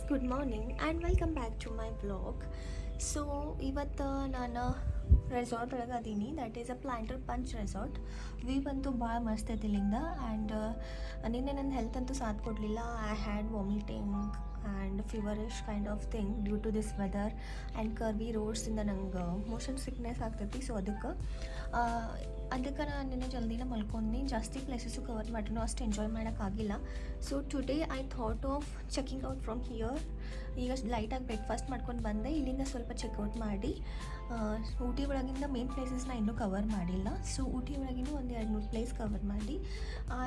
Good morning and welcome back to my blog. So ಇವತ್ತು ನಾನು resort ಒಳಗೆ ಅದೀನಿ. That is a planter punch resort. View ಅಂತೂ ಭಾಳ ಮಸ್ತ್ ಐತಿ ಇಲ್ಲಿಂದ. ಆ್ಯಂಡ್ ನಿನ್ನೆ ನನ್ನ ಹೆಲ್ತ್ ಅಂತೂ ಸಾಥ್ ಕೊಡಲಿಲ್ಲ. I had vomiting and feverish kind of thing due to this weather and curvy ರೋಡ್ಸಿಂದ ನಂಗೆ ಮೋಷನ್ ಸಿಕ್ನೆಸ್ ಆಗ್ತೈತಿ. ಸೊ ಅದಕ್ಕೆ ನಾನು ನಿನ್ನೆ ಜಲ್ದಿನ ಮಲ್ಕೊಂಡು ಜಾಸ್ತಿ ಪ್ಲೇಸಸ್ಸು ಕವರ್ ಮಾಡಿನೂ ಅಷ್ಟು ಎಂಜಾಯ್ ಮಾಡೋಕ್ಕಾಗಿಲ್ಲ. So today I thought of checking out from here. ಈಗ ಲೈಟಾಗಿ ಬ್ರೇಕ್ಫಾಸ್ಟ್ ಮಾಡ್ಕೊಂಡು ಬಂದೆ. ಇಲ್ಲಿಂದ ಸ್ವಲ್ಪ ಚೆಕ್ಔಟ್ ಮಾಡಿ ಊಟಿ ಒಳಗಿಂದ ಮೇನ್ ಪ್ಲೇಸಸ್ನ ಇನ್ನೂ ಕವರ್ ಮಾಡಿಲ್ಲ. ಸೊ ಊಟಿ ಒಳಗಿನೂ ಒಂದು 2-3 ಪ್ಲೇಸ್ ಕವರ್ ಮಾಡಿ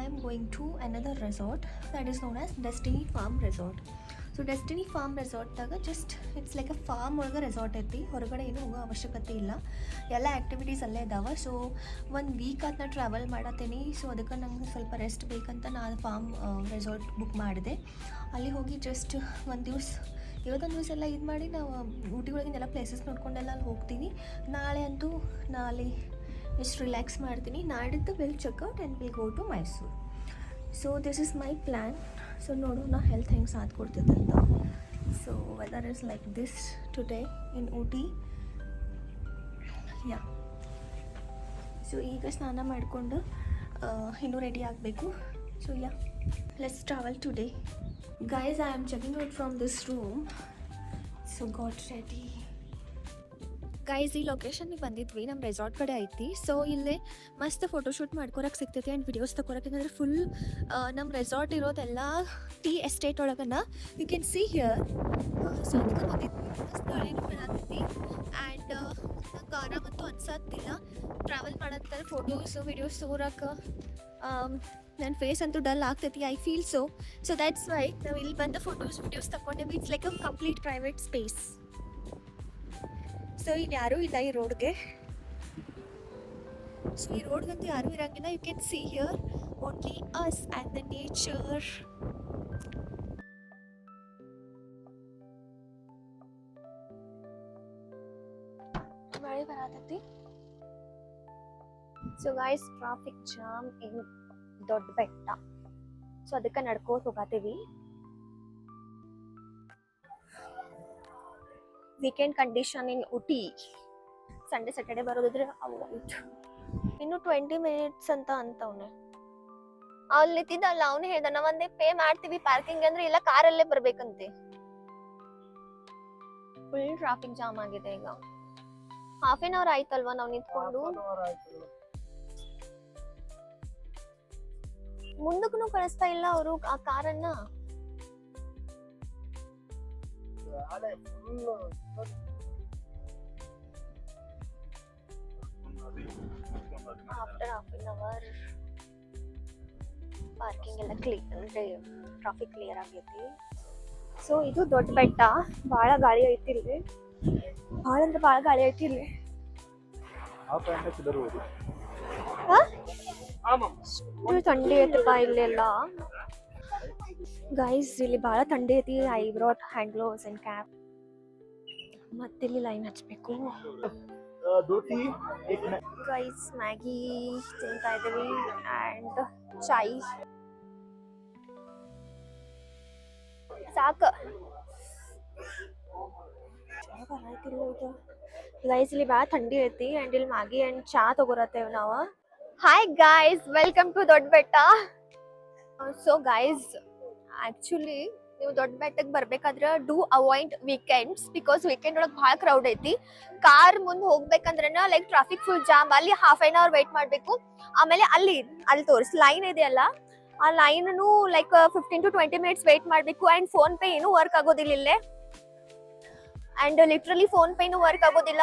I am going to another resort that is known as Destiny Farm resort. So Destiny Farm ರೆಸಾರ್ಟ್ದಾಗ just it's like a farm ಒಳಗೆ ರೆಸಾರ್ಟ್ ಐತಿ. ಹೊರಗಡೆ ಏನೂ ಹೋಗೋ ಅವಶ್ಯಕತೆ ಇಲ್ಲ, ಎಲ್ಲ ಆ್ಯಕ್ಟಿವಿಟೀಸ್ ಅಲ್ಲೇ ಇದ್ದಾವೆ. ಸೊ 1 ವೀಕ್ ಆತ ನಾ ಟ್ರಾವೆಲ್ ಮಾಡತ್ತೀನಿ. ಸೊ ಅದಕ್ಕೆ ನಂಗೆ ಸ್ವಲ್ಪ ರೆಸ್ಟ್ ಬೇಕಂತ ನಾನು ಫಾರ್ಮ್ ರೆಸಾರ್ಟ್ ಬುಕ್ ಮಾಡಿದೆ. ಅಲ್ಲಿ ಹೋಗಿ ಜಸ್ಟ್ ಒಂದು ದಿವಸ ಇವತ್ತೊಂದು ದಿವಸ ಎಲ್ಲ ಇದು ಮಾಡಿ ನಾವು ಊಟಿ ಒಳಗಿಂದೆಲ್ಲ ಪ್ಲೇಸಸ್ ನೋಡ್ಕೊಂಡೆಲ್ಲ ಅಲ್ಲಿ ಹೋಗ್ತೀವಿ. ನಾಳೆ ಎಷ್ಟು ರಿಲ್ಯಾಕ್ಸ್ ಮಾಡ್ತೀನಿ. ನಾಡಿದ್ದು will check out and will go to Mysuru. So this is my plan. So ನೋಡೋಣ ಹೆಲ್ತ್ ಹೆಂಗೆ ಸಾಥ್ ಕೊಡ್ತೈತೆ ಅಂತ. So weather is like this today in Ooty. Yeah, so ಈಗ ಸ್ನಾನ ಮಾಡಿಕೊಂಡು ಇನ್ನೂ ರೆಡಿ ಆಗಬೇಕು. So yeah, let's travel today. Guys, I am checking out from this room. So got ready. Guys, ಈ ಲೊಕೇಶನ್ಗೆ ಬಂದಿದ್ವಿ, ನಮ್ಮ ರೆಸಾರ್ಟ್ ಕಡೆ ಐತಿ. ಸೊ ಇಲ್ಲೇ ಮಸ್ತ್ ಫೋಟೋಶೂಟ್ ಮಾಡ್ಕೊರಕ್ಕೆ ಸಿಗ್ತೈತಿ ಆ್ಯಂಡ್ ವಿಡಿಯೋಸ್ ತಗೊರಕ್ಕೆ. ಯಾಕಂದರೆ ಫುಲ್ ನಮ್ಮ ರೆಸಾರ್ಟ್ ಇರೋದೆಲ್ಲ ಟೀ ಎಸ್ಟೇಟ್ ಒಳಗನ you can see here. So ಅದಕ್ಕೆ ಬಂದಿದ್ವಿ. ಮಸ್ತ್ ಗಾಳಿನೂ ಬರತೈತಿ ಆ್ಯಂಡ್ ನಂಗೆ ಆರಾಮಂತೂ ಅನ್ಸತ್ತಿಲ್ಲ ಟ್ರಾವೆಲ್ ಮಾಡಂತಾರೆ. ಫೋಟೋಸು ವಿಡಿಯೋಸ್ ತಗೋರಕ್ಕೆ ನನ್ನ ಫೇಸ್ ಅಂತೂ ಡಲ್ ಆಗ್ತೈತಿ. I feel so that's why ನಾವು ಇಲ್ಲಿ ಬಂದು ಫೋಟೋಸ್ ವಿಡಿಯೋಸ್ ತಗೊಂಡೇವಿ. It's like a complete private space. So ಇಲ್ಲಿ ಯಾರೂ ಇಲ್ಲ ಈ ರೋಡ್ಗೆ. ಸೊ ಈ ರೋಡ್ಗಂತೂ ಯಾರೂ ಇರಂಗಿಲ್ಲ. You can see here only us and the nature. ಮಳೆ ಬರತೈತಿ. So guys, traffic jam in ದೊಡ್ಡ ಬೆಟ್ಟ. ಸೊ ಅದಕ್ಕೆ ನಡ್ಕೋತ ಹೋಗತ್ತೀವಿ. Weekend condition in Ooty. Sunday Saturday ಬರೋದಿದ್ರೆ ಅವಾಯ್ಡ್. ಇನ್ನು 20 ಮಿನಿಟ್ಸ್ ಅಂತವನೆ. ಅಲ್ಲಿ ನಿಂತಿದ್ದಲ್ಲ, ಅವನು ಹೇಳ್ದ ನಾವ್ ಒಂದೇ ಪೇ ಮಾಡ್ತೀವಿ ಪಾರ್ಕಿಂಗ್ ಅಂದ್ರೆ, ಇಲ್ಲ ಕಾರಲ್ಲೇ ಬರ್ಬೇಕಂತೆ. ಫುಲ್ ಟ್ರಾಫಿಕ್ ಜಾಮ್ ಆಗಿದೆ. ಈಗ ಹಾಫ್ ಆನ್ ಅವರ್ ಆಯ್ತಲ್ವಾ ನಾವು ನಿಂತ್ಕೊಂಡು. ಮುಂದಕ್ಕೂ ಕಳಿಸ್ತಾ ಇಲ್ಲ ಅವರು ಆ ಕಾರನ್ನ. After half an hour parking ಎಲ್ಲ ಕ್ಲಿಯರ್, ಟ್ರಾಫಿಕ್ ಕ್ಲಿಯರ್ ಆಗೈತಿ. ಸೊ ಇದು ದೊಡ್ಡ ಬೆಟ್ಟ. ಭಾಳ ಗಾಳಿ ಐತಿ ಇಲ್ಲಿ, ಭಾಳ ಅಂದ್ರೆ ಭಾಳ ಗಾಳಿ ಐತಿ ಇಲ್ಲಿ. ಥಂಡಿ ಐತಪ್ಪ ಇಲ್ಲೆಲ್ಲ. ಗೈಸ್, ಇಲ್ಲಿ ಭಾಳ ಥಂಡಿ ಐತಿ. I brought hand gloves and cap. ಮತ್ತಿಲ್ಲಿ ಲೈನ್ ಹಚ್ಬೇಕು. ಗೈಸ್, ಮ್ಯಾಗಿ ತಿಂತಾ ಇದ್ದೀವಿ ಆ್ಯಂಡ್ ಚಾಯ್. ಸಾಕು. ಗೈಸ್, ಇಲ್ಲಿ ಭಾಳ ಥಂಡಿ ಐತಿ ಆ್ಯಂಡ್ ಇಲ್ಲಿ ಮ್ಯಾಗಿ ಆ್ಯಂಡ್ ಚಾ ತಗೋರತ್ತೇವೆ ನಾವು. ಹಾಯ್ ಗೈಸ್, ವೆಲ್ಕಮ್ ಟು ದೊಡ್ಡ ಬೆಟ್ಟ. ಸೊ ಗೈಸ್, ಆಕ್ಚುಲಿ ನೀವು ದೊಡ್ಡ ಬೆಟ್ಟಕ್ಕೆ ಬರ್ಬೇಕಾದ್ರೆ do avoid weekends, because weekend ಒಳಗೆ ಭಾಳ ಕ್ರೌಡ್ ಐತಿ. ಕಾರ್ ಮುಂದೆ ಹೋಗ್ಬೇಕಂದ್ರೆ ಲೈಕ್ ಟ್ರಾಫಿಕ್ ಫುಲ್ ಜಾಮ್. ಅಲ್ಲಿ ಹಾಫ್ ಆನ್ ಅವರ್ ವೇಟ್ ಮಾಡಬೇಕು. ಆಮೇಲೆ ಅಲ್ಲಿ ತೋರಿಸ್ ಲೈನ್ ಇದೆಯಲ್ಲ, ಆ line like 15 to 20 minutes wait ಮಾಡಬೇಕು. ಆ್ಯಂಡ್ ಫೋನ್ ಪೇ ಏನೂ ವರ್ಕ್ ಆಗೋದಿಲ್ಲ ಇಲ್ಲೇ. ಆ್ಯಂಡ್ ಲಿಟ್ರಲಿ ಫೋನ್ ಪೇನೂ ವರ್ಕ್ ಆಗೋದಿಲ್ಲ.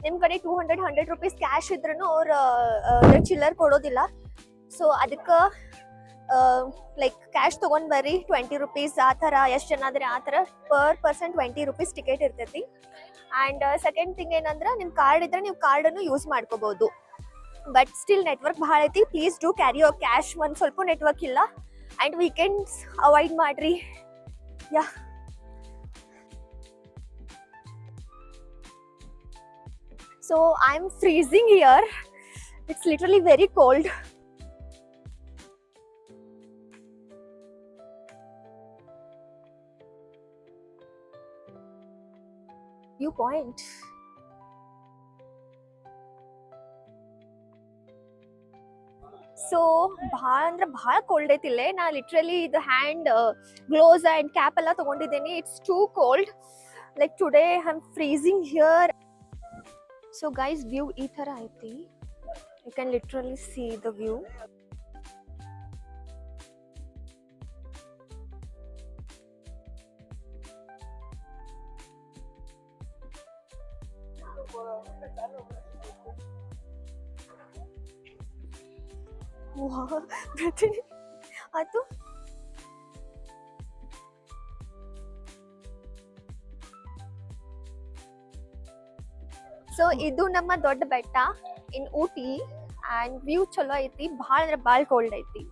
ನಿಮ್ಮ ಕಡೆ 200 ರೂಪೀಸ್ ಕ್ಯಾಶ್ ಇದ್ರೂ ಅವ್ರು ಚಿಲ್ಲರ್ ಕೊಡೋದಿಲ್ಲ. ಸೊ ಅದಕ್ಕೆ ಲೈಕ್ ಕ್ಯಾಶ್ ತೊಗೊಂಡು ಬರ್ರಿ. 20 ರೂಪೀಸ್ ಆ ಥರ, ಎಷ್ಟು ಜನ ಆದರೆ ಆ ಥರ ಪರ್ ಪರ್ಸನ್ 20 ರೂಪೀಸ್ ಟಿಕೆಟ್ ಇರ್ತೈತಿ. ಆ್ಯಂಡ್ ಸೆಕೆಂಡ್ ಥಿಂಗ್ ಏನಂದ್ರೆ, ನಿಮ್ಮ ಕಾರ್ಡ್ ಇದ್ರೆ ನೀವು ಕಾರ್ಡನ್ನು ಯೂಸ್ ಮಾಡ್ಕೋಬೋದು. ಬಟ್ ಸ್ಟಿಲ್ ನೆಟ್ವರ್ಕ್ ಭಾಳ ಐತಿ. Please do carry your cash. ಒಂದು ಸ್ವಲ್ಪ ನೆಟ್ವರ್ಕ್ ಇಲ್ಲ. ಆ್ಯಂಡ್ ವೀಕೆಂಡ್ಸ್ ಅವಾಯ್ಡ್ ಮಾಡಿರಿ. ಯಾ, so I'm freezing here. It's literally very cold. View point. So ಭಾಳ ಅಂದ್ರೆ ಭಾಳ ಕೋಲ್ಡ್ ಐತಿ ಇಲ್ಲೇ. ನಾ ಲಿಟ್ರಲಿ ಇದು ಹ್ಯಾಂಡ್ ಗ್ಲೋವ್ಸ್ ಅಂಡ್ ಕ್ಯಾಪ್ ಎಲ್ಲ ತಗೊಂಡಿದ್ದೀನಿ. It's too cold. Like today I am freezing here. So guys view ಈ ತರ ಐತಿ. You can literally see the view. ಆಯ್ತು. ಸೊ ಇದು ನಮ್ಮ ದೊಡ್ಡ ಬೆಟ್ಟ ಇನ್ ಊಟಿ ಅಂಡ್ ವ್ಯೂ ಚಲೋ ಐತಿ. ಭಾಳ ಅಂದ್ರೆ ಭಾಳ ಕೋಲ್ಡ್ ಐತಿ.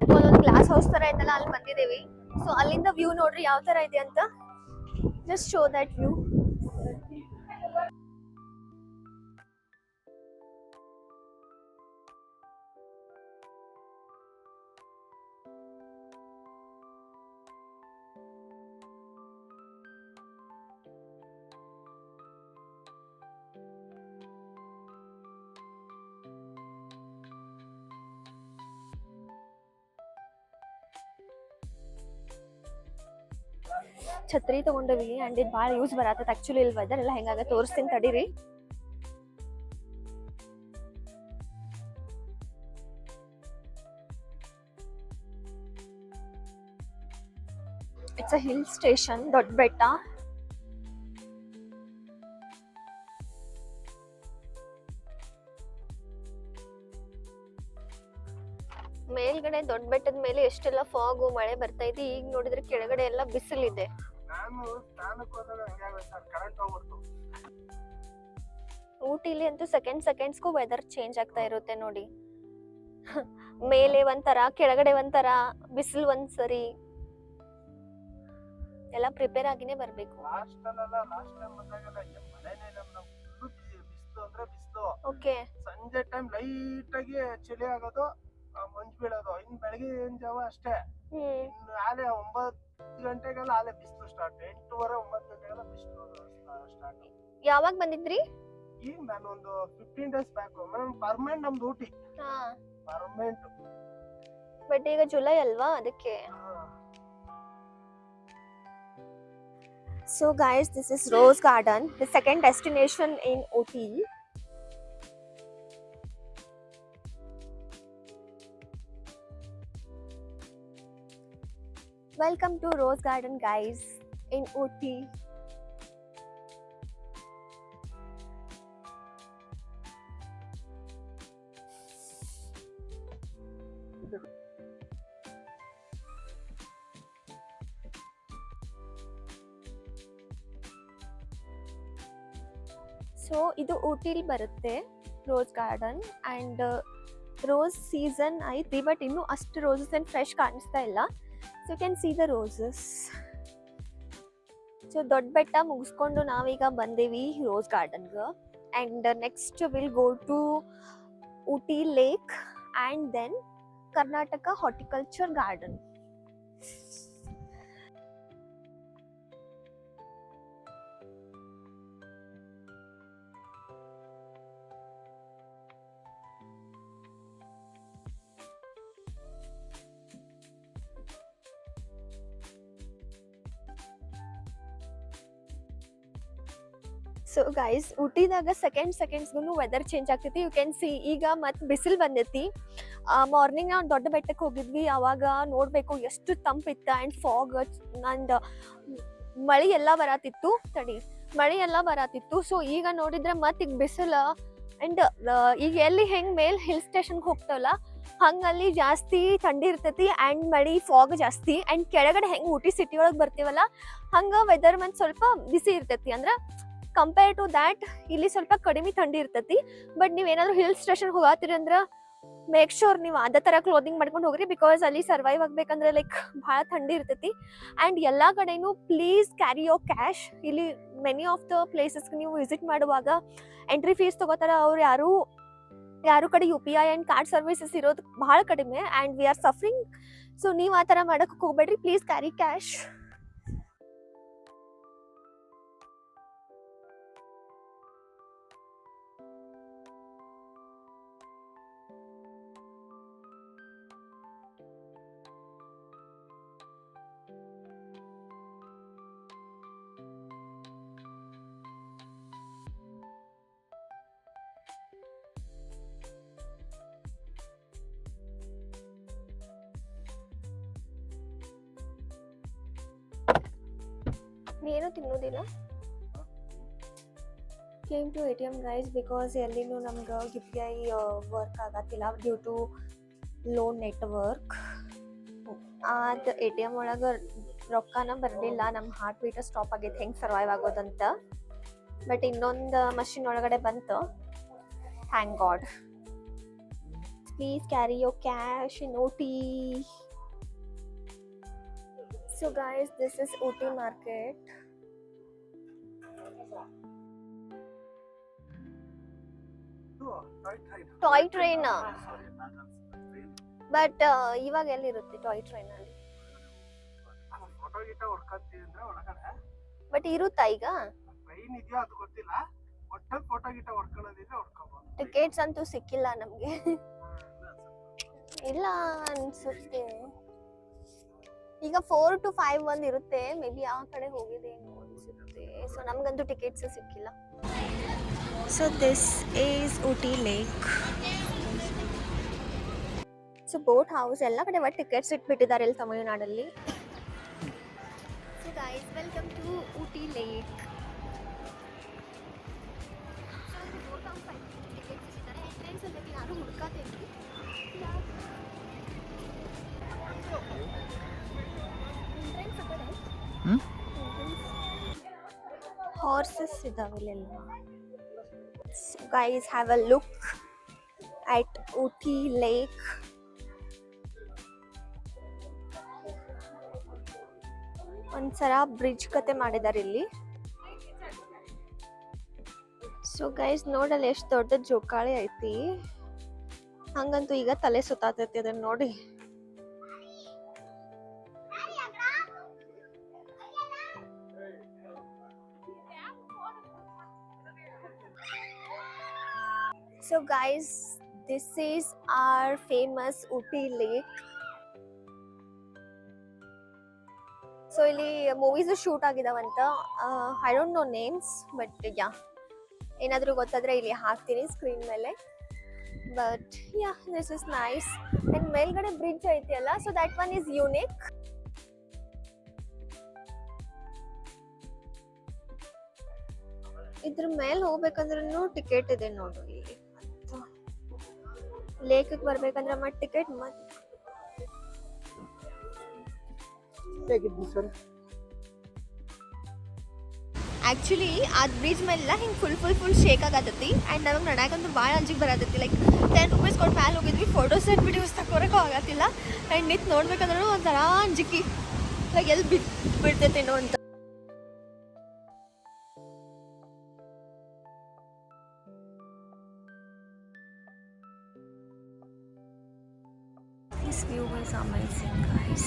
ಒಂದೊಂದು ಗ್ಲಾಸ್ ಹೌಸ್ ತರ ಐತಲ್ಲ, ಅಲ್ಲಿ ಬಂದಿದ್ದೇವಿ. ಸೊ ಅಲ್ಲಿಂದ ವ್ಯೂ ನೋಡ್ರಿ ಯಾವ ತರ ಇದೆ ಅಂತ. Just show that view. ಛತ್ರಿ ತಗೊಂಡವಿ ಅಂಡ್ ಇದು ಭಾಳ ಯೂಸ್ ಬರತ್ತದ. ಆಕ್ಚುಲಿ ಇಲ್ಲಿ ವೆದರ್ ಎಲ್ಲ ಹೆಂಗಾಗ ತೋರಿಸ್ತೀನಿ ತಡೀರಿ. ಇಟ್ಸ್ ಅ ಹಿಲ್ ಸ್ಟೇಷನ್, ದೊಡ್ಡ ಬೆಟ್ಟ. ಮೇಲ್ಗಡೆ ದೊಡ್ಡ ಬೆಟ್ಟದ ಮೇಲೆ ಎಷ್ಟೆಲ್ಲ ಫಾಗು ಮಳೆ ಬರ್ತಾ ಇದೆ. ಈಗ ನೋಡಿದ್ರೆ ಕೆಳಗಡೆ ಎಲ್ಲ ಬಿಸಿಲಿದೆ. ಊಟಿಲಿ ಅಂತೂ ಸೆಕೆಂಡ್ಸ್ಗೂ ವೆದರ್ ಚೇಂಜ್ ಆಗ್ತಾ ಇರುತ್ತೆ ನೋಡಿ. ಮೇಲೆ ಒಂಥರ, ಕೆಳಗಡೆ ಒಂಥರ, ಬಿಸಿಲು ಒಂದ್ಸರಿ. ಎಲ್ಲ ಪ್ರಿಪೇರ್ ಆಗಿನೇ ಬರ್ಬೇಕು. ಓಕೆ, ಸಂಜೆ ಟೈಮ್ ಲೈಟ್ ಆಗಿ ಚಳಿ ಆಗೋದು, ಮಂಜು ಬೀಳೋದು. ಇನ್ ಬೆಳಗಿನ ಜಾವ ಅಷ್ಟೇ. ಆಲೆ 9 ಗಂಟೆಗೆಲ್ಲ ಆಲೆ ಬಿಸಿಲು ಸ್ಟಾರ್ಟ್. 8:30 9 ಗಂಟೆಗೆಲ್ಲ ಬಿಸಿಲು ಸ್ಟಾರ್ಟ್. ಯಾವಾಗ ಬಂದಿದ್ರಿ? ಈಗ ನಾನು ಒಂದು 15 ಡೇಸ್ ಬ್ಯಾಕ್. ಪರ್ಮನೆಂಟ್ ನಮ್ದು ಊಟಿ. ಪರ್ಮನೆಂಟ್. ಬಟ್ ಈಗ ಜುಲೈ ಅಲ್ವಾ, ಅದಕ್ಕೆ. So guys, this is Rose Garden, the second destination in Ooty. Welcome to Rose Garden guys in Ooty. So ಇದು ಊಟಿಲಿ ಬರುತ್ತೆ rose garden. And rose season ಐತಿ, ಬಟ್ ಇನ್ನೂ ಅಷ್ಟು ರೋಸಸ್ ಏನು ಫ್ರೆಶ್ ಕಾಣಿಸ್ತಾ ಇಲ್ಲ. So you can see the roses. So ದೊಡ್ಡ ಬೆಟ್ಟ ಮುಗಿಸ್ಕೊಂಡು ನಾವೀಗ ಬಂದೇವಿ ರೋಸ್ ಗಾರ್ಡನ್ಗೆ. And next will go to Ooty lake and then Karnataka horticulture garden. So guys, ಊಟಿದಾಗ ಸೆಕೆಂಡ್ಸ್ಗೂ ವೆದರ್ ಚೇಂಜ್ ಆಗ್ತೈತಿ. ಯು ಕ್ಯಾನ್ ಸಿ ಈಗ ಮತ್ತೆ ಬಿಸಿಲು ಬಂದೈತಿ. ಮಾರ್ನಿಂಗ್ ನಾವು ದೊಡ್ಡ ಬೆಟ್ಟಕ್ಕೆ ಹೋಗಿದ್ವಿ, ಅವಾಗ ನೋಡಬೇಕು ಎಷ್ಟು ತಂಪಿತ್ತು. ಆ್ಯಂಡ್ ಫಾಗ್ ಅಂಡ್ ಮಳೆ ಎಲ್ಲ ಬರತ್ತಿತ್ತು. ಮಳೆ ಎಲ್ಲ ಬರತ್ತಿತ್ತು. ಸೊ ಈಗ ನೋಡಿದ್ರೆ ಮತ್ತೆ ಈಗ ಬಿಸಿಲು. ಆ್ಯಂಡ್ ಈಗ ಎಲ್ಲಿ ಹೆಂಗೆ ಮೇಲೆ ಹಿಲ್ ಸ್ಟೇಷನ್ಗೆ ಹೋಗ್ತಾವಲ್ಲ, ಹಂಗಲ್ಲಿ ಜಾಸ್ತಿ ಥಂಡಿ ಇರ್ತೈತಿ ಆ್ಯಂಡ್ ಮಳೆ ಫಾಗ್ ಜಾಸ್ತಿ. ಆ್ಯಂಡ್ ಕೆಳಗಡೆ ಹೆಂಗೆ ಊಟಿ ಸಿಟಿ ಒಳಗೆ ಬರ್ತೀವಲ್ಲ, ಹಂಗೆ ವೆದರ್ ಮತ್ತೆ ಸ್ವಲ್ಪ ಬಿಸಿ ಇರ್ತೈತಿ. ಅಂದ್ರೆ ಕಂಪೇರ್ ಟು ದ್ಯಾಟ್ ಇಲ್ಲಿ ಸ್ವಲ್ಪ ಕಡಿಮೆ ಥಂಡಿ ಇರ್ತೈತಿ. ಬಟ್ ನೀವೇನಾದ್ರೂ ಹಿಲ್ ಸ್ಟೇಷನ್ ಹೋಗತ್ತೀರಿ ಅಂದ್ರೆ ಮೇಕ್ ಶೋರ್ ನೀವು ಅದೇ ಥರ ಕ್ಲೋದಿಂಗ್ ಮಾಡ್ಕೊಂಡು ಹೋಗ್ರಿ, ಬಿಕಾಸ್ ಅಲ್ಲಿ ಸರ್ವೈವ್ ಆಗ್ಬೇಕಂದ್ರೆ ಲೈಕ್ ಭಾಳ ಥಂಡಿ ಇರ್ತೈತಿ. ಆ್ಯಂಡ್ ಎಲ್ಲ ಕಡೆನೂ ಪ್ಲೀಸ್ ಕ್ಯಾರಿ ಯೋರ್ ಕ್ಯಾಶ್. ಇಲ್ಲಿ ಮೆನಿ ಆಫ್ ದ ಪ್ಲೇಸಸ್ಗೆ ನೀವು ವಿಸಿಟ್ ಮಾಡುವಾಗ ಎಂಟ್ರಿ ಫೀಸ್ ತೊಗೋತಾರೆ. ಅವ್ರು ಯಾರು ಕಡೆ UPI ಆ್ಯಂಡ್ ಕಾರ್ಡ್ ಸರ್ವಿಸಸ್ ಇರೋದು ಭಾಳ ಕಡಿಮೆ, and we are suffering. So ನೀವು ಆ ಥರ ಮಾಡೋಕ್ಕೆ ಹೋಗ್ಬೇಡ್ರಿ, ಪ್ಲೀಸ್ ಕ್ಯಾರಿ ಕ್ಯಾಶ್. ಏನು ತಿನ್ನೋದಿಲ್ಲ. Came to ATM guys, because ಎಲ್ಲಿನೂ ನಮ್ಗೆ UPI ವರ್ಕ್ ಆಗತ್ತಿಲ್ಲ ಡ್ಯೂ ಟು ಲೋ ನೆಟ್ವರ್ಕ್. ಅದು ATM ಒಳಗೆ ರೊಕ್ಕನ ಬರಲಿಲ್ಲ. ನಮ್ಮ ಹಾರ್ಟ್ ಬೀಟ ಸ್ಟಾಪ್ ಆಗೈತೆ, ಹೆಂಗೆ ಸರ್ವೈವ್ ಆಗೋದಂತ. ಬಟ್ ಇನ್ನೊಂದು ಮಷಿನ್ ಒಳಗಡೆ ಬಂತು, thank god. Please carry your cash in OT. So guys, this is OT market. Toy train. But ಇವಾಗ ಎಲ್ಲಿರುತ್ತೆ ಟಾಯ್ ಟ್ರೈನ್ ಅಲ್ಲಿ? ಫೋಟೋ ಗಿಟ ಹೊಡ್ಕೊಂತಿದ್ರೆ ಒಳಗಡೆ. ಬಟ್ ಇರುತ್ತಾ ಈಗ? ಟ್ರೈನ್ ಇದೆಯಾ ಅದು ಗೊತ್ತಿಲ್ಲ. ಒಟ್ಟಲ್ಲಿ ಫೋಟೋ ಗಿಟ ಹೊಡ್ಕೊಳ್ಳೋದಿದ್ರೆ ಹೊಡ್ಕೋಬಹುದು. ಟಿಕೆಟ್ಸ್ ಅಂತೂ ಸಿಕ್ಕಿಲ್ಲ ನಮಗೆ. ಇಲ್ಲ ಅನ್ಸುತ್ತೆ. ಈಗ 4 to 5 ಒಂದು ಇರುತ್ತೆ, ಮೇ ಬಿ ಆ ಕಡೆ ಹೋಗಿದ್ದೇನೋ ಅನ್ಸುತ್ತೆ. ಸೊ ನಮಗಂತೂ ಟಿಕೆಟ್ಸ್ ಸಿಕ್ಕಿಲ್ಲ. So this is Ooty lake. So boat house ಎಲ್ಲ ಕಡೆ ಒಟ್ಟು ಟಿಕೆಟ್ಸ್ ಇಟ್ಬಿಟ್ಟಿದ್ದಾರೆ ಇಲ್ಲಿ ತಮಿಳುನಾಡಲ್ಲಿ. So guys, welcome to Ooty lake. Boat house tickets ಇಟ್ಟಿದ್ದಾರೆ. ಎಂಟ್ರೆನ್ಸ್ ಅಲ್ಲಿ ಯಾರು ಹುಡುಕಾತೇನ್ರಿ. Horses ಇದಾವಿಲ್ಲ. So guys, have a look at Ooty Lake. ಒಂದ್ಸಲ ಬ್ರಿಡ್ಜ್ ಕತೆ ಮಾಡಿದಾರೆ ಇಲ್ಲಿ. ಸೊ ಗೈಸ್, ನೋಡಲ್ಲ ಎಷ್ಟು ದೊಡ್ಡ ಜೋಕಾಳಿ ಐತಿ. ಹಂಗಂತೂ ಈಗ ತಲೆ ಸುತ್ತಾತೈತಿ ಅದನ್ನ ನೋಡಿ. So guys, this is our famous Ooty Lake. So ಇಲ್ಲಿ ಮೂವೀಸ್ ಶೂಟ್ ಆಗಿದಾವಂತ. I don't know names, but yeah, ಏನಾದರೂ ಗೊತ್ತಾದ್ರೆ ಇಲ್ಲಿ ಹಾಕ್ತೀನಿ ಸ್ಕ್ರೀನ್ ಮೇಲೆ. But yeah, this is nice. And ಮೇಲ್ಗಡೆ ಬ್ರಿಡ್ಜ್ ಐತಿ ಅಲ್ಲ, so that one is unique. ಇದ್ರ ಮೇಲೆ ಹೋಗ್ಬೇಕಂದ್ರೂ ಟಿಕೆಟ್ ಇದೆ ನೋಡು. ಇಲ್ಲಿ ಲೇಕ್ಗೆ ಬರ್ಬೇಕಂದ್ರೆ ಮತ್ತೆ ಟಿಕೆಟ್. ಆಕ್ಚುಲಿ ಅದ್ ಬ್ರಿಡ್ಜ್ ಮೇಲೆಲ್ಲ ಹಿಂಗೆ ಫುಲ್ ಶೇಕ್ ಆಗತ್ತೈತಿ. ಆ್ಯಂಡ್ ನಮಗೆ ನಡಕಂತೂ ಭಾಳ ಅಂಜಿಗೆ ಬರತ್ತೈತಿ. ಲೈಕ್ 10 ರೂಪೀಸ್ ಕೊಟ್ಟು ಮೇಲೆ ಹೋಗಿದ್ವಿ, ಫೋಟೋಸ್ ಆ್ಯಂಡ್ ವಿಡಿಯೋಸ್ ತಗೋರಕ್ಕೂ ಆಗತ್ತಿಲ್ಲ. ಆ್ಯಂಡ್ ನಿಂತು ನೋಡ್ಬೇಕಂದ್ರೂ ಒಂಥರ ಅಂಜಿಕೆ, ಲೈಕ್ ಎಲ್ಲಿ ಬಿಡ್ತೈತೇನೋ ಅಂತ. This view is amazing guys.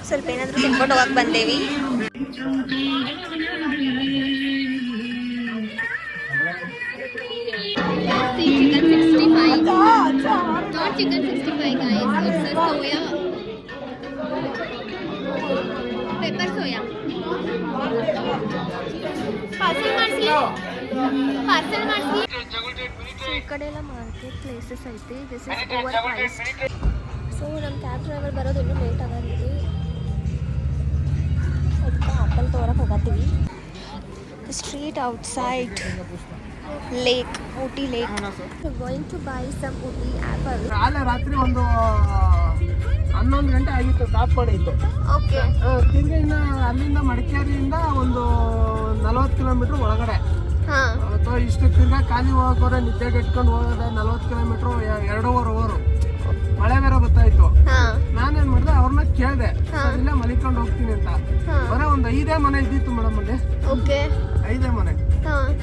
ಸ್ವಲ್ಪ ಏನಾದರೂ ತಿನ್ಕೊಂಡು ಹೋಗಕ್ಕೆ ಬಂದೇವಿ. Chicken 65. Not chicken 65 guys. It's a soya. Pepper soya. Parcel ಮಾಡಿಸಿ. ಈ ಕಡೆ ಎಲ್ಲ ಮಾರ್ಕೆಟ್ ಪ್ಲೇಸಸ್ ಐತಿ. This is overpriced. So ನಮ್ಮ ಕ್ಯಾಬ್ ಡ್ರೈವರ್ ಬರೋದು ಇನ್ನೂ ಲೇಟ್ ಆಗೈತಿ. ಅದಕ್ಕೆ ಆಪಲ್ ತೊಗೊಳಕ್ಕೆ ಹೋಗತ್ತೀವಿ. Street outside lake, Ooty lake. Going to buy some Ooty apple. ರಾತ್ರಿ ಒಂದು 11 ಗಂಟೆ ಆಗಿತ್ತು, ಟಾಪ್ ಮಾಡಿತ್ತು. ಓಕೆ. ತಿರ್ಗಿ ಇನ್ನು ಅಲ್ಲಿಂದ ಮಡಿಕೇರಿಯಿಂದ ಒಂದು 40 ಕಿಲೋಮೀಟರ್ ಒಳಗಡೆ ಹಾ ಅಥವಾ ಇಷ್ಟು ತಿರ್ಗಾ ಖಾಲಿ ಹೋಗೋರೆ ನಿದ್ದೆಗೆ ಇಟ್ಕೊಂಡು ಹೋಗೋದೆ 40 ಕಿಲೋಮೀಟ್ರು 2.5 ಅವರ್ ಮಳೆ ಬೇರೆ ಬರ್ತಾಯಿತ್ತು. ಹಾ ನಾನೇನ್ ಮಾಡಿದೆ ಅವ್ರನ್ನ ಕೇಳಿದೆ, ಇಲ್ಲ ಮಲಿಕೊಂಡು ಹೋಗ್ತೀನಿ ಅಂತ. ಬರೀ ಒಂದು 5 ಮನೆ ಇದ್ದಿತ್ತು ಮೇಡಮ್ ಅಲ್ಲಿ. ಓಕೆ 5 ಮನೆ.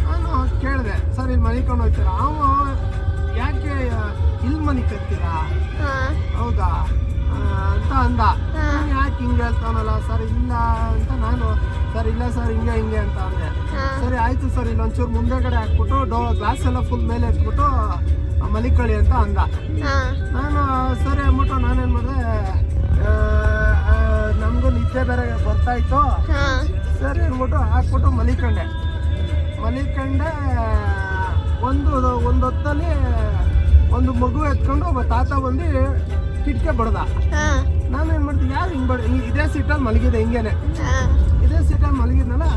ನಾನು ಕೇಳಿದೆ, ಸರ್ ಇಲ್ಲಿ ಮಲಿಕೊಂಡು ಹೋಗ್ತೀರಾ? ಅವನು ಯಾಕೆ ಇಲ್ಲಿ ಮಲಿಕತ್ತೀರಾ? ಹೌದಾ ಅಂತ ಅಂದ. ಯಾಕೆ ಹಿಂಗೆ ಹೇಳ್ತಾನಲ್ಲ ಸರ್ ಇಲ್ಲ ಅಂತ ನಾನು, ಸರ್ ಇಲ್ಲ ಸರ್ ಹಿಂಗೆ ಅಂತ ಅಂದೆ. ಸರಿ ಆಯ್ತು ಸರ್ ಇಲ್ಲಿ ಒಂಚೂರು ಮುಂದೆಗಡೆ ಹಾಕ್ಬಿಟ್ಟು ಗ್ಲಾಸ್ ಎಲ್ಲ ಫುಲ್ ಮೇಲೆ ಎತ್ಬಿಟ್ಟು ಮಲಿಕಳಿ ಅಂತ ಅಂದ. ನಾನು ಸರಿ ಅಂದ್ಬಿಟ್ಟು ನಾನೇನು ಮಾಡಿದೆ, ನಮಗೂ ನಿದ್ದೆ ಬೇರೆ ಬರ್ತಾಯಿತ್ತು. ಸರಿ ಅಂದ್ಬಿಟ್ಟು ಹಾಕ್ಬಿಟ್ಟು ಮಲಿಕೊಂಡೆ. ಒಂದು ಹೊತ್ತಲ್ಲಿ ಒಂದು ಮಗು ಎತ್ಕೊಂಡು ಒಬ್ಬ ತಾತ ಬಂದು ಕಿಟಕಿ ಬಡ್ದ. ನಾನೇನು ಮಾಡ್ತೀನಿ, ಯಾರು ಹಿಂಗೆ ಇದೇ ಸೀಟಲ್ಲಿ ಮಲಗಿದೆ, ಹಿಂಗೇನೆ ಇದೇ ಸೀಟಲ್ಲಿ ಮಲಗಿದ್ನಲ್ಲ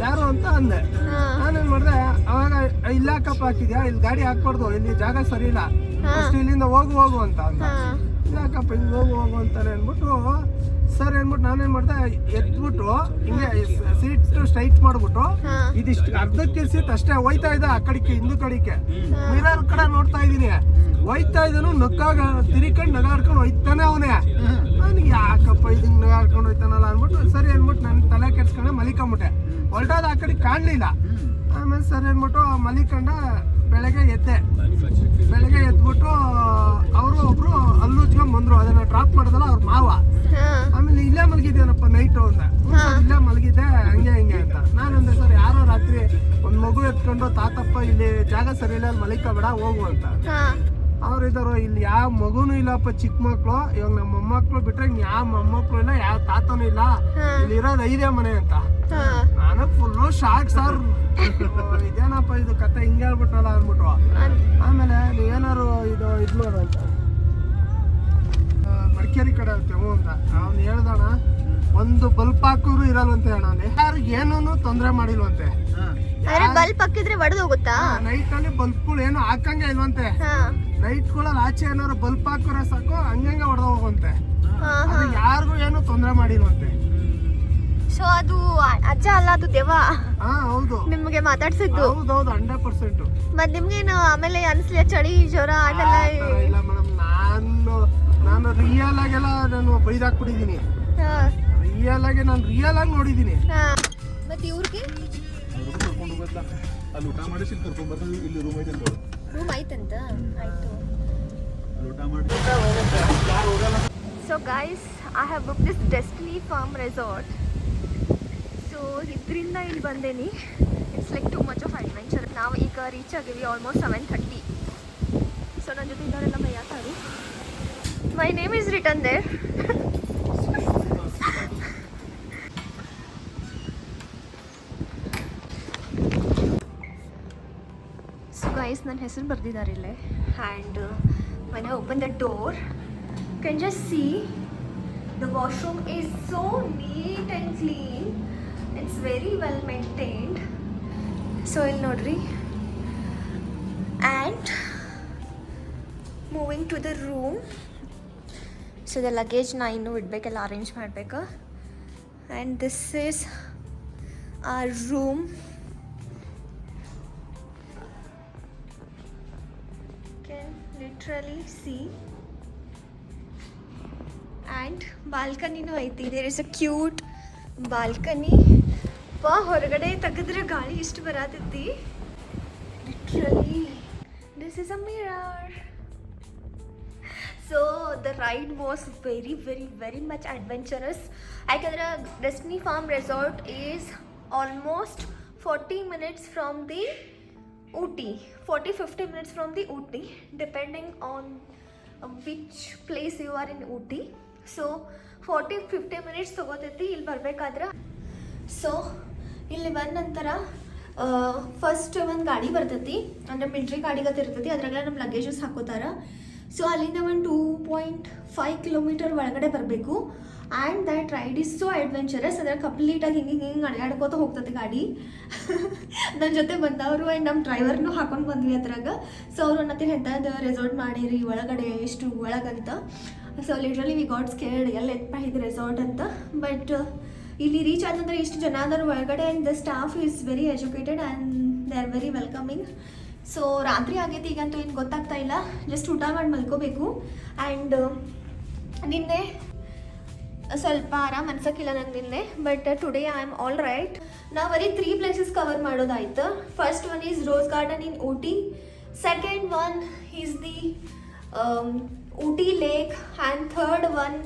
ಯಾರು ಅಂತ ಅಂದೆ. ನಾನೇನು ಮಾಡಿದೆ, ಅವಾಗ ಇಲ್ಲಾಕಪ್ಪ ಹಾಕಿದ್ಯಾ, ಇಲ್ಲಿ ಗಾಡಿ ಹಾಕ್ಬಾರ್ದು, ಇಲ್ಲಿ ಜಾಗ ಸರಿ ಇಲ್ಲ, ಅಷ್ಟು ಇಲ್ಲಿಂದ ಹೋಗು ಅಂತ ಅಂದ. ಇಲ್ಲಾಕಪ್ಪ ಹಿಂಗೆ ಹೋಗು ಅಂತಾನೆ ಅಂದ್ಬಿಟ್ಟು ಸರ್ ಅಂದ್ಬಿಟ್ಟು ನಾನೇನು ಮಾಡಿದೆ, ಎದ್ಬಿಟ್ಟು ಹಿಂಗೆ ಸೀಟ್ ಸ್ಟ್ರೈಟ್ ಮಾಡ್ಬಿಟ್ಟು ಇದಿಷ್ಟು ಅರ್ಧಕ್ಕೆ ಸೀಟ್ ಅಷ್ಟೇ ಹೋಯ್ತಾ ಇದ್ದ ಆ ಕಡೆಗೆ ಹಿಂದೂ ಕಡೆಗೆ ಮಿರರ್ ಕಡೆ ನೋಡ್ತಾ ಇದ್ದೀನಿ. ಹೋಯ್ತಾ ಇದ್ದನು ತಿರ್ಕೊಂಡು ನಗಾಡ್ಕೊಂಡು ಹೋಯ್ತಾನೆ ಅವನೇ. ನನಗೆ ಯಾಕಪ್ಪ ಇದನ್ನ ನಗಾಡ್ಕೊಂಡು ಹೋಯ್ತಾನಲ್ಲ ಅಂದ್ಬಿಟ್ಟು ಸರಿ ಅಂದ್ಬಿಟ್ಟು ನನ್ನ ತಲೆ ಕೆಡ್ಸ್ಕೊಂಡೆ ಮಲಿಕೊಂಬಿಟ್ಟೆ. ಹೊರಟೋದು ಆ ಕಡೆ ಕಾಣಲಿಲ್ಲ. ಆಮೇಲೆ ಸರಿ ಅಂದ್ಬಿಟ್ಟು ಮಲಿಕೊಂಡ. ಬೆಳಗ್ಗೆ ಎದ್ಬಿಟ್ಟು ಅವರು ಒಬ್ರು ಅಲ್ಲುಜ್ಕೊಂಡ್ ಬಂದ್ರು, ಅದನ್ನ ಡ್ರಾಪ್ ಮಾಡಿದಲ್ಲ ಅವ್ರ ಮಾವ. ಆಮೇಲೆ ಇಲ್ಲೇ ಮಲಗಿದ್ದೇನಪ್ಪ ನೈಟು ಅಂದ. ಇಲ್ಲೇ ಮಲಗಿದ್ದೆ ಹಂಗೆ ಅಂತ. ನಾನಂದೆ ಸರ್ ಯಾರೋ ರಾತ್ರಿ ಒಂದ್ ಮಗು ಎತ್ಕೊಂಡು ತಾತಪ್ಪ ಇಲ್ಲಿ ಜಾಗ ಸರಿ ಇಲ್ಲ, ಅಲ್ಲಿ ಮಲಿಕಬೇಡ ಹೋಗು ಅಂತ. ಅವ್ರಿದಾರು ಇಲ್ಲಿ ಯಾವ ಮಗುನು ಇಲ್ಲಪ್ಪ, ಚಿಕ್ಕ ಮಕ್ಳು, ಇವಾಗ ನಮ್ಮ ಮೊಮ್ಮಕ್ಳು ಬಿಟ್ರೆ ಯಾವ ಮೊಮ್ಮಕ್ಳು ಇಲ್ಲ, ಯಾವ ತಾತನೂ ಇಲ್ಲ, ಇಲ್ಲಿ ಇರೋದು 5 ಮನೆ ಅಂತ. ನಾನು ಫುಲ್ಲು ಶಾಕ್ ಸರ್, ಇದೇನಪ್ಪ ಇದು ಕತೆ ಹಿಂಗೆ ಹೇಳ್ಬಿಟ್ಟಲ್ಲ ಅಂದ್ಬಿಟ್ಟು. ಆಮೇಲೆ ನೀವೇನಾರು ಇದು ನೋಡು ಅಂತ ಮಡಿಕೇರಿ ಕಡೆ ತೆವು ಅಂತ ಅವ್ನು ಹೇಳ್ದಣ, ಒಂದು ಬಲ್ಪ್ ಹಾಕೋರು ಇರಲ್ವಂತೆ ಅಣ್ಣ, ಯಾರು ಏನೂ ತೊಂದರೆ ಮಾಡಿಲ್ವಂತೆ. ಬಲ್ಪ್ ಹಾಕಿದ್ರೆ ಒಡೆದು ಹೋಗುತ್ತಾ? ನೈಟ್ ಅಲ್ಲಿ ಬಲ್ಪ್ಗಳು ಏನು ಹಾಕಂಗೆ ಇಲ್ವಂತೆ. ನೈಟ್ಗಳಲ್ಲಿ ಆಚೆ ಏನಾರು ಬಲ್ಪ್ ಹಾಕೋರೆ ಸಾಕು ಹಂಗಂಗೆ ಹೊಡೆದ ಹೋಗುವಂತೆ. ಅದು ಯಾರಿಗೂ ಏನು ತೊಂದರೆ ಮಾಡಿಲ್ವಂತೆ. ಸೊ ಅದು ಅಜ್ಜ ಅಲ್ಲ, ಅದು ದೆವ್ವ. ಹೌದು, ನಿಮ್ಗೆ ಮಾತಾಡ್ಸಿದ್ದು? ಹೌದೌದು 100%. ಮತ್ ನಿಮ್ಗೇನು ಆಮೇಲೆ ಅನ್ಸ್ಲಿಲ್ಲ ಚಳಿ ಜ್ವರ ಅದೆಲ್ಲ? ಇಲ್ಲ ಮೇಡಮ್, ನಾನು ರಿಯಲ್ ಆಗೆಲ್ಲ ನಾನು ಬೈದಾಕ್ಬಿಟ್ಟಿದ್ದೀನಿ. ರಿಯಲ್ ಆಗಿ ನೋಡಿದ್ದೀನಿ. ಮತ್ತೆ ಇವ್ರಿಗೆ ಅಲ್ಲಿ ಊಟ ಮಾಡಿ ಕರ್ಕೊಂಡ್ ಬರ್ತಾರೆ. ಇಲ್ಲಿ ರೂಮ್ ಐತೆ ಅಂತ. ರೂಮ್ ಆಯ್ತಂತ? ಆಯ್ತು. ಊಟ ಮಾಡಿ. So guys, I have book this Destiny Farm resort. So ಇದರಿಂದ ಇಲ್ಲಿ ಬಂದೇನಿ. It's like too much of adventure. ನಾವು ಈಗ ರೀಚ್ ಆಗಿವಿ ಆಲ್ಮೋಸ್ಟ್ 7:30. ಸೊ ನನ್ನ ಜೊತೆ ಇದ್ದವರೆಲ್ಲ ಬೈಯಾಕಾರು. My name is written there. So guys, ನನ್ನ ಹೆಸರು ಬರೆದಿದ್ದಾರೆ ಇಲ್ಲೇ. And when I open the door, you can just see the washroom is so neat and clean. It's very well maintained. So ಇಲ್ಲಿ ನೋಡ್ರಿ. And moving to the room. So the luggage ನಾ ಇನ್ನೂ ಇಡಬೇಕೆಲ್ಲ arrange ಮಾಡಬೇಕು. And this is our room. Literally see. And balcony nu ಐತಿ. There is a cute balcony. ಹೊರಗಡೆ ತೆಗೆದ್ರೆ ಗಾಳಿ ಇಷ್ಟು ಬರತೈತಿ. Literally this is a mirror. So the ride was very much adventurous. ಯಾಕಂದ್ರೆ Destiny Farm Resort is almost 40 minutes from the Ooty, 40-50 minutes from the Ooty, depending on which place you are in Ooty. So 40-50 minutes ತಗೋತೈತಿ ಇಲ್ಲಿ ಬರಬೇಕಾದ್ರೆ. So ಇಲ್ಲಿ ಬಂದ ನಂತರ first ಒಂದು ಗಾಡಿ ಬರ್ತೈತಿ, ಅಂದರೆ ಮಿಲ್ಟ್ರಿ ಗಾಡಿಗತ್ತೆ ಇರ್ತೈತಿ. ಅದ್ರಾಗೆಲ್ಲ ನಮ್ಮ ಲಗೇಜಸ್ ಹಾಕೋತಾರ. ಸೊ ಅಲ್ಲಿಂದ ಒಂದು 2.5 ಕಿಲೋಮೀಟರ್ ಒಳಗಡೆ ಬರಬೇಕು. And that ride is so adventurous. ಅದ್ರ ಕಂಪ್ಲೀಟಾಗಿ ಹಿಂಗೆ ಅಡ್ಯಾಡ್ಕೋತ ಹೋಗ್ತದೆ ಗಾಡಿ. ನನ್ನ ಜೊತೆ ಬಂದವರು ಆ್ಯಂಡ್ ನಮ್ಮ ಡ್ರೈವರ್ನು ಹಾಕೊಂಡು ಬಂದ್ವಿ ಅದ್ರಾಗ. ಸೊ ಅವರು ಅನ್ನತ್ತೀನಿ ಎಂಥದ್ದು ರೆಸಾರ್ಟ್ ಮಾಡಿರಿ ಒಳಗಡೆ ಎಷ್ಟು ಒಳಗಂತ. So literally we got scared, ಎಲ್ಲ ಎತ್ತ ಇದು ರೆಸಾರ್ಟ್ ಅಂತ. ಬಟ್ ಇಲ್ಲಿ ರೀಚ್ ಆದಂದ್ರೆ ಇಷ್ಟು ಜನ ಅದರ ಒಳಗಡೆ. And the staff is very educated and they are very welcoming. So ರಾತ್ರಿ ಆಗೈತಿ ಈಗಂತೂ ಏನು ಗೊತ್ತಾಗ್ತಾ ಇಲ್ಲ, ಜಸ್ಟ್ ಊಟ ಮಾಡಿ ಮಲ್ಕೋಬೇಕು. ಆ್ಯಂಡ್ ನಿನ್ನೆ ಸ್ವಲ್ಪ ಆರಾಮ್ ಅನ್ಸೋಕ್ಕಿಲ್ಲ ನಂಗೆ ನಿನ್ನೆ, but today I am all right. ನಾವು ಬರೀ 3 ಪ್ಲೇಸಸ್ ಕವರ್ ಮಾಡೋದಾಯ್ತು. First one is rose garden in Ooty, second one is the Ooty lake, and third one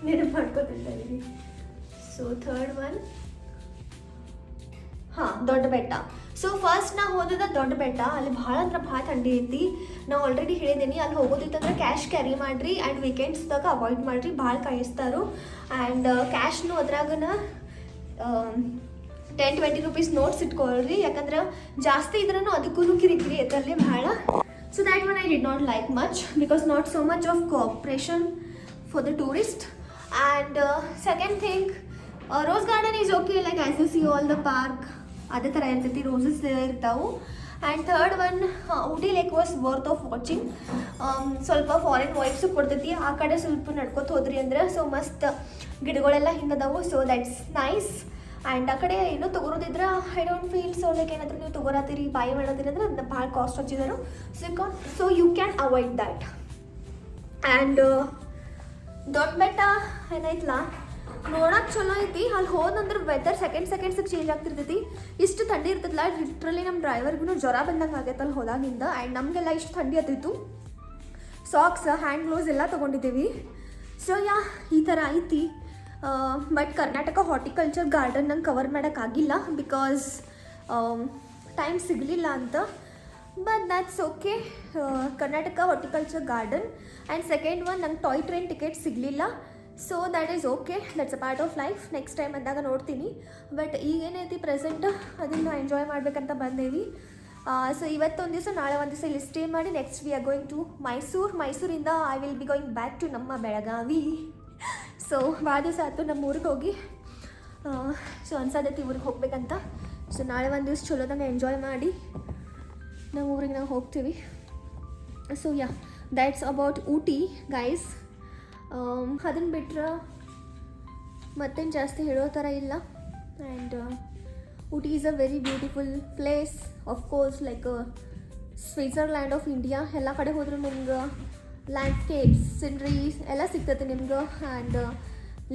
ನೆನಪು ಮಾಡ್ಕೋತಿದ್ದ ಇದೀನಿ. ಸೊ ಥರ್ಡ್ ಒನ್ ದೊಡ್ಡ ಬೆಟ್ಟ. ಸೊ ಫಸ್ಟ್ ನಾ ಹೋದದ ದೊಡ್ಡ ಬೆಟ್ಟ. ಅಲ್ಲಿ ಭಾಳ ಅಂದ್ರೆ ಭಾಳ ಥಂಡಿ ಐತಿ. ನಾವು ಆಲ್ರೆಡಿ ಹೇಳಿದ್ದೀನಿ, ಅಲ್ಲಿ ಹೋಗೋದಿತ್ತಂದ್ರೆ ಕ್ಯಾಶ್ ಕ್ಯಾರಿ ಮಾಡಿರಿ ಆ್ಯಂಡ್ ವೀಕೆಂಡ್ಸ್ದಾಗ ಅವಾಯ್ಡ್ ಮಾಡಿರಿ, ಭಾಳ ಕಾಯಿಸ್ತಾರು. ಆ್ಯಂಡ್ ಕ್ಯಾಶ್ನು ಅದ್ರಾಗನ 10-20 ರೂಪೀಸ್ ನೋಟ್ಸ್ ಇಟ್ಕೊಳ್ರಿ, ಯಾಕಂದ್ರೆ ಜಾಸ್ತಿ ಇದ್ರೂ ಅದಕ್ಕೂ ಕಿರಿಕಿರಿ ಐತಲ್ಲಿ ಭಾಳ. So that one I did not like much because not so much of cooperation for the tourist. And second thing, rose garden is okay, like as U C all the park ಅದೇ ಥರ ಇರ್ತೈತಿ, roses ಇರ್ತಾವೆ. And third one Ooty lake was worth of watching. ಸ್ವಲ್ಪ foreign vibes ಕೊಡ್ತೈತಿ. ಆ ಕಡೆ ಸ್ವಲ್ಪ ನಡ್ಕೊತ ಹೋದ್ರಿ ಅಂದ್ರೆ ಸೊ ಮಸ್ತ್ ಗಿಡಗಳೆಲ್ಲ ಹಿಂಗದಾವು. So that's nice. ಆ್ಯಂಡ್ ಆ ಕಡೆ ಏನೋ ತೊಗೊಳೋದಿದ್ರೆ I don't feel so like ಏನಾದರೂ ನೀವು ತೊಗೊಳತ್ತೀರಿ ಬಾಯಿ ಮಾಡತ್ತೀರಿ ಅಂದ್ರೆ ಅದನ್ನ ಭಾಳ ಕಾಸ್ಟ್ ಹಚ್ಚಿದರು. So you can avoid that. And ದೊಡ್ಡ ಬೆಟ್ಟ ಏನೈತಲ್ಲ ನೋಡಕ್ಕೆ ಚಲೋ ಐತಿ. ಅಲ್ಲಿ ಹೋದಂದ್ರೆ ವೆದರ್ ಸೆಕೆಂಡ್ಸಿಗೆ ಚೇಂಜ್ ಆಗ್ತಿರ್ತೈತಿ. ಇಷ್ಟು ಥಂಡಿ ಇರ್ತೈತಲ್ಲ, ಲಿಟ್ರಲಿ ನಮ್ಮ ಡ್ರೈವರ್ಗೂ ಜ್ವರ ಬಂದಂಗೆ ಆಗೈತೆ ಅಲ್ಲಿ ಹೋದಾಗಿಂದ. ಆ್ಯಂಡ್ ನಮಗೆಲ್ಲ ಇಷ್ಟು ಥಂಡಿ ಆಗ್ತಿತ್ತು. ಸಾಕ್ಸ್, ಹ್ಯಾಂಡ್ ಗ್ಲೌಸ್ ಎಲ್ಲ ತೊಗೊಂಡಿದ್ದೀವಿ. ಸೊ ಈ ಥರ ಐತಿ. ಬಟ್ ಕರ್ನಾಟಕ ಹಾರ್ಟಿಕಲ್ಚರ್ ಗಾರ್ಡನ್ ನಂಗೆ ಕವರ್ ಮಾಡೋಕ್ಕಾಗಿಲ್ಲ ಬಿಕಾಸ್ ಟೈಮ್ ಸಿಗಲಿಲ್ಲ ಅಂತ. But that's okay. Karnataka horticulture garden. And second one ನಂಗೆ ಟಾಯ್ ಟ್ರೈನ್ ಟಿಕೆಟ್ ಸಿಗಲಿಲ್ಲ. So that is okay, that's a part of life. Next time ಅಂದಾಗ ನೋಡ್ತೀನಿ. ಬಟ್ ಈಗೇನೈತಿ ಪ್ರೆಸೆಂಟ್ ಅದನ್ನು ಎಂಜಾಯ್ ಮಾಡಬೇಕಂತ ಬಂದೇವಿ. ಸೊ ಇವತ್ತೊಂದು ದಿವಸ, ನಾಳೆ ಒಂದು ದಿವಸ ಇಲ್ಲಿ ಸ್ಟೇ ಮಾಡಿ next we are going to ಮೈಸೂರಿಂದ I will be going back to ನಮ್ಮ ಬೆಳಗಾವಿ. ಸೊ ಭಾಳ ದಿವಸ ಆಯಿತು ನಮ್ಮ ಊರಿಗೆ ಹೋಗಿ. ಸೊ ಅನ್ಸದೈತಿ ಊರಿಗೆ ಹೋಗ್ಬೇಕಂತ. ಸೊ ನಾಳೆ ಒಂದು ದಿವಸ ಚಲೋದಂಗೆ ಎಂಜಾಯ್ ಮಾಡಿ ನಮ್ಮ ಊರಿಗೆ ನಾವು ಹೋಗ್ತೀವಿ. So that's about Ooty guys. ಅದನ್ನು ಬಿಟ್ಟರೆ ಮತ್ತೇನು ಜಾಸ್ತಿ ಹೇಳೋ ಥರ ಇಲ್ಲ. And Ooty is a very beautiful place. Of course like Switzerland of India. ಎಲ್ಲ ಕಡೆ ಹೋದರೂ ನಿಮ್ಗೆ ಲ್ಯಾಂಡ್ಸ್ಕೇಪ್ಸ್, ಸಿನ್ರೀಸ್ ಎಲ್ಲ ಸಿಗ್ತೈತೆ ನಿಮ್ಗೆ. ಆ್ಯಂಡ್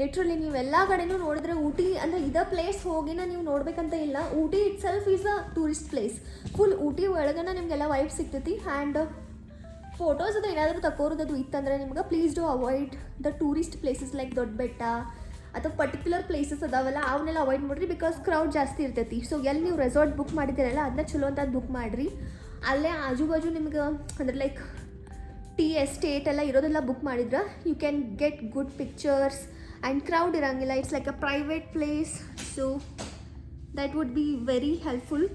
ಲಿಟ್ರಲಿ ನೀವು ಎಲ್ಲ ಕಡೆನೂ ನೋಡಿದ್ರೆ ಊಟಿ ಅಂದರೆ ಇದೇ ಪ್ಲೇಸ್ ಹೋಗಿನ ನೀವು ನೋಡಬೇಕಂತ ಇಲ್ಲ. Ooty itself is a tourist place. Full Ooty ಒಳಗನ ನಿಮಗೆಲ್ಲ ವೈಬ್ ಸಿಗ್ತೈತಿ. ಆ್ಯಂಡ್ ಫೋಟೋಸ್ ಅದು ಏನಾದರೂ ತಗೋರೋದು ಇತ್ತಂದರೆ ನಿಮ್ಗೆ please do avoid the tourist places like ದೊಡ್ಡ ಬೆಟ್ಟ ಅಥವಾ ಪರ್ಟಿಕ್ಯುಲರ್ ಪ್ಲೇಸಸ್ ಅದಾವಲ್ಲ ಅವನ್ನೆಲ್ಲ ಅವಾಯ್ಡ್ ಮಾಡಿರಿ ಬಿಕಾಸ್ ಕ್ರೌಡ್ ಜಾಸ್ತಿ ಇರ್ತೈತಿ. ಸೊ ಎಲ್ಲಿ ನೀವು ರೆಸಾರ್ಟ್ ಬುಕ್ ಮಾಡಿದ್ದೀರಲ್ಲ ಅದನ್ನ ಚಲೋ ಅಂತ ಬುಕ್ ಮಾಡಿರಿ. ಅಲ್ಲೇ ಆಜು ಬಾಜು ನಿಮ್ಗೆ ಅಂದರೆ ಲೈಕ್ ಟೀ ಎಸ್ಟೇಟ್ ಎಲ್ಲ ಇರೋದೆಲ್ಲ ಬುಕ್ ಮಾಡಿದ್ರೆ you can get good pictures and crowd ಇರೋಂಗಿಲ್ಲ. It's like a private place. So that would be very helpful.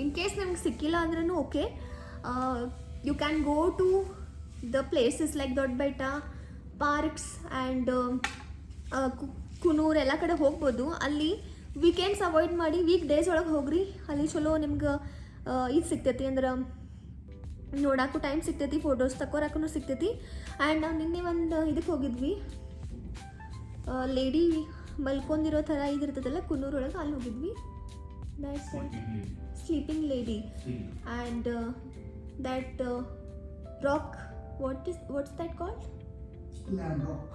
In case ನಿಮ್ಗೆ ಸಿಕ್ಕಿಲ್ಲ ಅಂದ್ರೂ okay, you can go to the places like Dodda Betta, parks and ಕುನೂರ್ ಎಲ್ಲ ಕಡೆ ಹೋಗ್ಬೋದು. ಅಲ್ಲಿ weekends avoid ಮಾಡಿ week days ಒಳಗೆ ಹೋಗ್ರಿ. ಅಲ್ಲಿ ಚಲೋ ನಿಮ್ಗೆ ಇದು ಸಿಗ್ತೈತಿ, ಅಂದ್ರೆ ನೋಡೋಕ್ಕೂ ಟೈಮ್ ಸಿಗ್ತೈತಿ, ಫೋಟೋಸ್ ತಗೋರಕ್ಕೂ ಸಿಗ್ತೈತಿ. ಆ್ಯಂಡ್ ನಾವು ನಿನ್ನೆ ಒಂದು ಇದಕ್ಕೆ ಹೋಗಿದ್ವಿ, ಲೇಡಿ ಮಲ್ಕೊಂಡಿರೋ ಥರ ಇದಿರ್ತದಲ್ಲ ಕುನ್ನೂರೊಳಗೆ, ಅಲ್ಲಿ ಹೋಗಿದ್ವಿ. That's sleeping lady. And that rock, what's that called? Lamb Rock.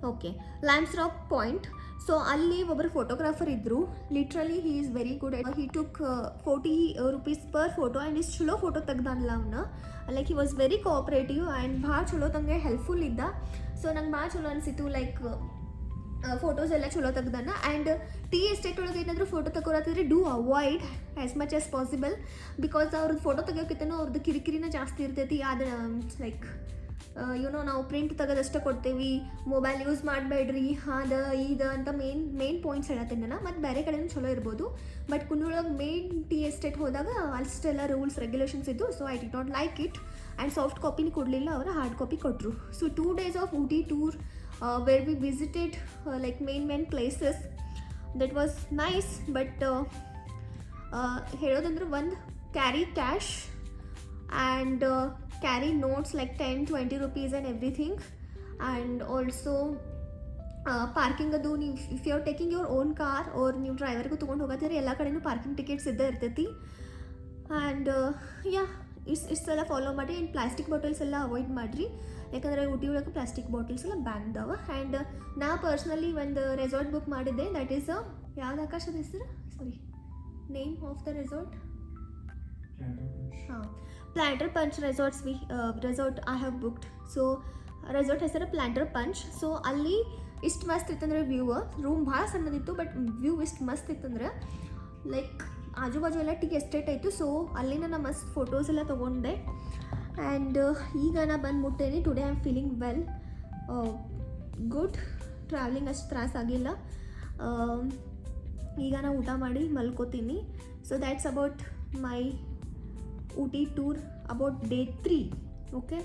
Okay, Lamb's Rock Point. So ಅಲ್ಲಿ ಒಬ್ಬರು ಫೋಟೋಗ್ರಾಫರ್ ಇದ್ದರು. Literally he is very good. He took 40 rupees per photo and ಇಷ್ಟು ಚಲೋ ಫೋಟೋ ತೆಗ್ದಾನಲ್ಲ ಅವನ್ನ. Like he was very cooperative and ಭಾಳ ಚಲೋ ತಂಗೆ helpful ಇದ್ದ. So ನಂಗೆ ಭಾಳ ಚಲೋ ಅನಿಸಿತು. ಲೈಕ್ ಫೋಟೋಸ್ ಎಲ್ಲ ಚಲೋ ತೆಗ್ದಾನ. ಆ್ಯಂಡ್ ಟೀ ಎಸ್ಟೇಟ್ ಒಳಗೆ ಏನಾದರೂ ಫೋಟೋ ತಗೋರತ್ತಿದ್ರೆ do avoid as much as possible because ಅವ್ರದ್ದು ಫೋಟೋ ತೆಗಿಯೋಕ್ಕಿಂತ ಅವ್ರದ್ದು ಕಿರಿಕಿರಿನ ಜಾಸ್ತಿ ಇರ್ತೈತಿ. ಆದರೆ ಲೈಕ್ ನಾವು ಪ್ರಿಂಟ್ ತೆಗೋದಷ್ಟೇ ಕೊಡ್ತೇವೆ, ಮೊಬೈಲ್ ಯೂಸ್ ಮಾಡಬೇಡ್ರಿ ಇದು ಅಂತ ಮೇನ್ ಪಾಯಿಂಟ್ಸ್ ಹೇಳತ್ತೀನಿ ನಾನು. ಮತ್ತು ಬೇರೆ ಕಡೆನೂ ಚಲೋ ಇರ್ಬೋದು. ಬಟ್ ಕುನ್ನೂರೊಳಗೆ ಮೇನ್ ಟೀ ಎಸ್ಟೇಟ್ ಹೋದಾಗ ಅಷ್ಟೆಲ್ಲ ರೂಲ್ಸ್ ರೆಗ್ಯುಲೇಷನ್ಸ್ ಇದ್ದು. So I did not like it. And soft ಕಾಪಿನ ಕೊಡಲಿಲ್ಲ, ಅವರು ಹಾರ್ಡ್ ಕಾಪಿ ಕೊಟ್ಟರು. So 2 days of Ooty tour where we visited like main places. That was nice. But ಹೇಳೋದಂದ್ರೆ ಒಂದು carry cash and carry notes like 10-20 rupees and everything. And also parking ಅದು ನೀವು if you are taking your own car or ನೀವು ಡ್ರೈವರ್ಗೂ ತೊಗೊಂಡು ಹೋಗತ್ತೀರಿ ಎಲ್ಲ ಕಡೆನೂ parking tickets ಇದ್ದೇ ಇರ್ತೈತಿ. ಆ್ಯಂಡ್ ಯಾ ಇಷ್ಟೆಲ್ಲ ಫಾಲೋ ಮಾಡಿ. ಆ್ಯಂಡ್ ಪ್ಲಾಸ್ಟಿಕ್ ಬಾಟಲ್ಸ್ ಎಲ್ಲ ಅವಾಯ್ಡ್ ಮಾಡಿರಿ, ಯಾಕಂದರೆ ಊಟಿ ಒಳಗೆ ಪ್ಲಾಸ್ಟಿಕ್ ಬಾಟಲ್ಸ್ ಎಲ್ಲ ಬ್ಯಾನ್ ಅದಾವ. ಆ್ಯಂಡ್ ನಾ ಪರ್ಸ್ನಲಿ ಒಂದು ರೆಸಾರ್ಟ್ ಬುಕ್ ಮಾಡಿದ್ದೆ, ದಟ್ ಈಸ್ ಯಾವ್ದು ಆಕಾಶದ ಹೆಸರು, ಸಾರಿ ನೇಮ್ ಆಫ್ ದ ರೆಸಾರ್ಟ್, ಹಾಂ planter punch resort I have booked. So resort ಹೆಸರು ಪ್ಲ್ಯಾಂಟರ್ ಪಂಚ್. ಸೊ ಅಲ್ಲಿ ಇಷ್ಟು ಮಸ್ತ್ ಇತ್ತಂದ್ರೆ ವ್ಯೂ, ರೂಮ್ ಭಾಳ ಸಣ್ಣದಿತ್ತು ಬಟ್ ವ್ಯೂ ಇಷ್ಟು ಮಸ್ತ್ ಇತ್ತಂದ್ರೆ ಲೈಕ್ ಆಜು ಬಾಜು ಎಲ್ಲ ಟೀ ಎಸ್ಟೇಟ್ ಆಯಿತು. ಸೊ ಅಲ್ಲಿನ ನಾ ಮಸ್ತ್ ಫೋಟೋಸ್ ಎಲ್ಲ ತೊಗೊಂಡೆ. ಆ್ಯಂಡ್ ಈಗ ನಾ ಬಂದು ಮುಟ್ಟೇನಿ. Today I am feeling well, good. Travelling ಅಷ್ಟು ತ್ರಾಸಾಗಿಲ್ಲ. ಈಗ ನಾ ಊಟ ಮಾಡಿ ಮಲ್ಕೋತೀನಿ. So that's about my Ooty tour about day 3. Okay,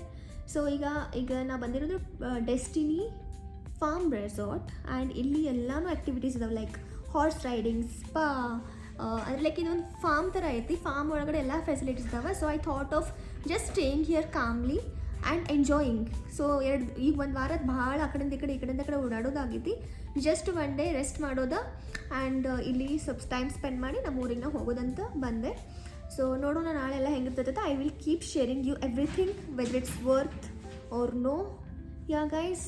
so ಈಗ ನಾ ಬಂದಿರೋದು ಡೆಸ್ಟಿನಿ ಫಾರ್ಮ್ ರೆಸಾರ್ಟ್. ಆ್ಯಂಡ್ ಇಲ್ಲಿ ಎಲ್ಲನೂ ಆ್ಯಕ್ಟಿವಿಟೀಸ್ ಇದಾವೆ, ಲೈಕ್ ಹಾರ್ಸ್ ರೈಡಿಂಗ್, ಸ್ಪಾ, ಅಂದರೆ ಲೈಕ್ ಇದೊಂದು ಫಾರ್ಮ್ ಥರ ಐತಿ. ಫಾರ್ಮ್ ಒಳಗಡೆ ಎಲ್ಲ ಫೆಸಿಲಿಟೀಸ್ ಇದಾವೆ. So I thought of just staying here ಕಾಮ್ಲಿ and enjoying. So ಈಗ ಒಂದು ವಾರದ ಭಾಳ ಆ ಕಡೆಯಿಂದ ಈ ಕಡೆ ಓಡಾಡೋದಾಗೈತಿ. ಜಸ್ಟ್ ಒನ್ ಡೇ ರೆಸ್ಟ್ ಮಾಡೋದು ಆ್ಯಂಡ್ ಇಲ್ಲಿ ಸ್ವಲ್ಪ ಟೈಮ್ ಸ್ಪೆಂಡ್ ಮಾಡಿ ನಮ್ಮ ಊರಿಗೆ ನಾವು ಹೋಗೋದಂತ ಬಂದೆ. ಸೊ ನೋಡೋಣ ನಾಳೆಲ್ಲ ಹೆಂಗಿರ್ತೈತೆ. I will keep sharing you everything whether it's worth or no. Yeah guys,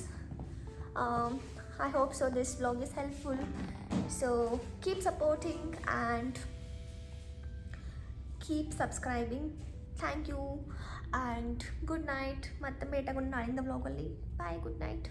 I hope so this vlog is helpful. So keep supporting and keep subscribing. Thank you and good night. ಮತ್ತೆ ಭೇಟಿಯಾಗೋಣ ನಾಳಿಂದ ವ್ಲಾಗಲ್ಲಿ. ಬಾಯ್, good night.